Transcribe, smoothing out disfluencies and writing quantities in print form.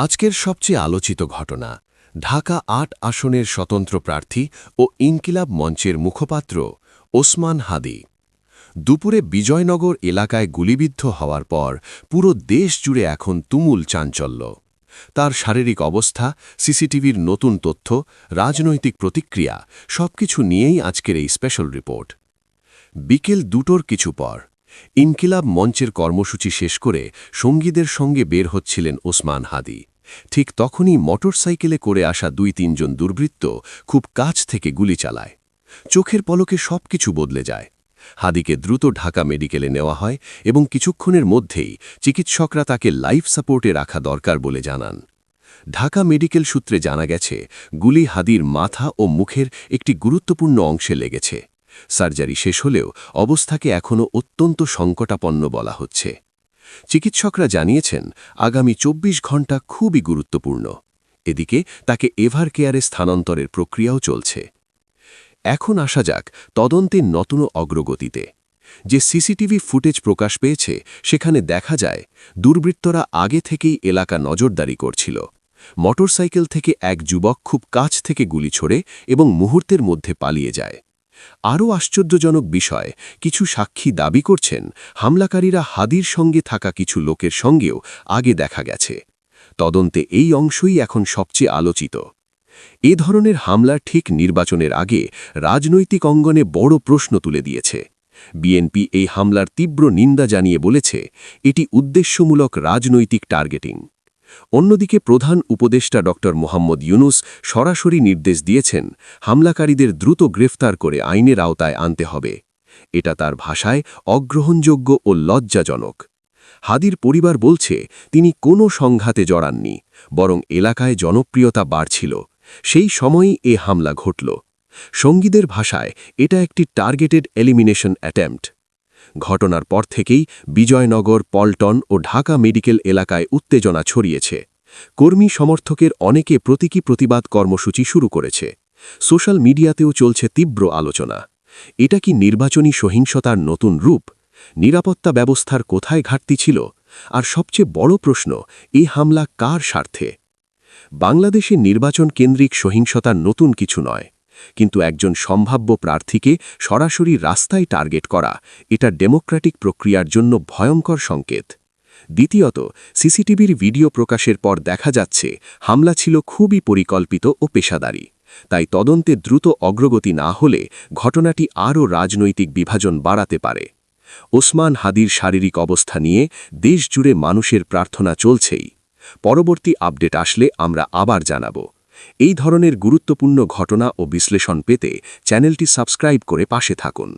আজকের সবচেয়ে আলোচিত ঘটনা ঢাকা ৮ আসনের স্বতন্ত্র প্রার্থী ও ইনকিলাব মঞ্চের মুখপাত্র ওসমান হাদী দুপুরে বিজয়নগর এলাকায় গুলিবিদ্ধ হওয়ার পর পুরো দেশ জুড়ে এখন তুমুল চাঞ্চল্য। তার শারীরিক অবস্থা, সিসিটিভির নতুন তথ্য, রাজনৈতিক প্রতিক্রিয়া সবকিছু নিয়েই আজকের এই স্পেশাল রিপোর্ট। বিকেল ২টোর কিছু পর ইনকিলাব মঞ্চের কর্মসূচি শেষ করে সঙ্গীদের সঙ্গে বের হচ্ছিলেন ওসমান হাদী। ঠিক তখনই মোটরসাইকেলে করে আসা ২-৩ জন দুর্বৃত্ত খুব কাছ থেকে গুলি চালায়। চোখের পলকে সবকিছু বদলে যায়। হাদীকে দ্রুত ঢাকা মেডিকেলে নেওয়া হয় এবং কিছুক্ষণের মধ্যেই চিকিৎসকরা তাকে লাইফ সাপোর্টে রাখা দরকার বলে জানান। ঢাকা মেডিকেল সূত্রে জানা গেছে, গুলি হাদীর মাথা ও মুখের একটি গুরুত্বপূর্ণ অংশে লেগেছে। সার্জারি শেষ হলেও অবস্থাকে এখনও অত্যন্ত সংকটাপন্ন বলা হচ্ছে। চিকিৎসকরা জানিয়েছেন, আগামী ২৪ ঘণ্টা খুবই গুরুত্বপূর্ণ। এদিকে তাকে এভার কেয়ারে স্থানান্তরের প্রক্রিয়াও চলছে। এখন আসা যাক তদন্তের নতুন অগ্রগতিতে। যে সিসিটিভি ফুটেজ প্রকাশ পেয়েছে সেখানে দেখা যায় দুর্বৃত্তরা আগে থেকেই এলাকা নজরদারি করছিল। মোটরসাইকেল থেকে এক যুবক খুব কাছ থেকে গুলি ছোড়ে এবং মুহূর্তের মধ্যে পালিয়ে যায়। আরও আশ্চর্যজনক বিষয়, কিছু সাক্ষী দাবি করছেন হামলাকারীরা হাদীর সঙ্গে থাকা কিছু লোকের সঙ্গেও আগে দেখা গেছে। তদন্তে এই অংশই এখন সবচেয়ে আলোচিত। এ ধরনের হামলা ঠিক নির্বাচনের আগে রাজনৈতিক অঙ্গনে বড় প্রশ্ন তুলে দিয়েছে। বিএনপি এই হামলার তীব্র নিন্দা জানিয়ে বলেছে, এটি উদ্দেশ্যমূলক রাজনৈতিক টার্গেটিং। অন্যদিকে প্রধান উপদেষ্টা ড. মোহাম্মদ ইউনুস সরাসরি নির্দেশ দিয়েছেন, হামলাকারীদের দ্রুত গ্রেফতার করে আইনের আওতায় আনতে হবে। এটা তার ভাষায় অগ্রহণযোগ্য ও লজ্জাজনক। হাদীর পরিবার বলছে, তিনি কোনো সংঘাতে জড়াননি, বরং এলাকায় জনপ্রিয়তা বাড়ছিল। সেই সময়ই এ হামলা ঘটল। সঙ্গীদের ভাষায় এটা একটি টার্গেটেড এলিমিনেশন অ্যাটেম্পট। ঘটনার পর থেকেই বিজয়নগর, পল্টন ও ঢাকা মেডিকেল এলাকায় উত্তেজনা ছড়িয়েছে। কর্মী সমর্থকের অনেকে প্রতীকী প্রতিবাদ কর্মসূচি শুরু করেছে। সোশ্যাল মিডিয়াতেও চলছে তীব্র আলোচনা। এটা কি নির্বাচনী সহিংসতার নতুন রূপ? নিরাপত্তা ব্যবস্থার কোথায় ঘাটতি ছিল? আর সবচেয়ে বড় প্রশ্ন, এই হামলা কার স্বার্থে? বাংলাদেশে নির্বাচন কেন্দ্রিক সহিংসতার নতুন কিছু নয়, কিন্তু একজন সম্ভাব্য প্রার্থীকে সরাসরি রাস্তায় টার্গেট করা, এটা ডেমোক্রেটিক প্রক্রিয়ার জন্য ভয়ঙ্কর সংকেত। দ্বিতীয়ত, সিসিটিভির ভিডিও প্রকাশের পর দেখা যাচ্ছে হামলা ছিল খুবই পরিকল্পিত ও পেশাদারী। তাই তদন্তে দ্রুত অগ্রগতি না হলে ঘটনাটি আরও রাজনৈতিক বিভাজন বাড়াতে পারে। ওসমান হাদীর শারীরিক অবস্থা নিয়ে দেশজুড়ে মানুষের প্রার্থনা চলছেই। পরবর্তী আপডেট আসলে আমরা আবার জানাব। এই ধরনের গুরুত্বপূর্ণ ঘটনা ও বিশ্লেষণ পেতে চ্যানেলটি সাবস্ক্রাইব করে পাশে থাকুন।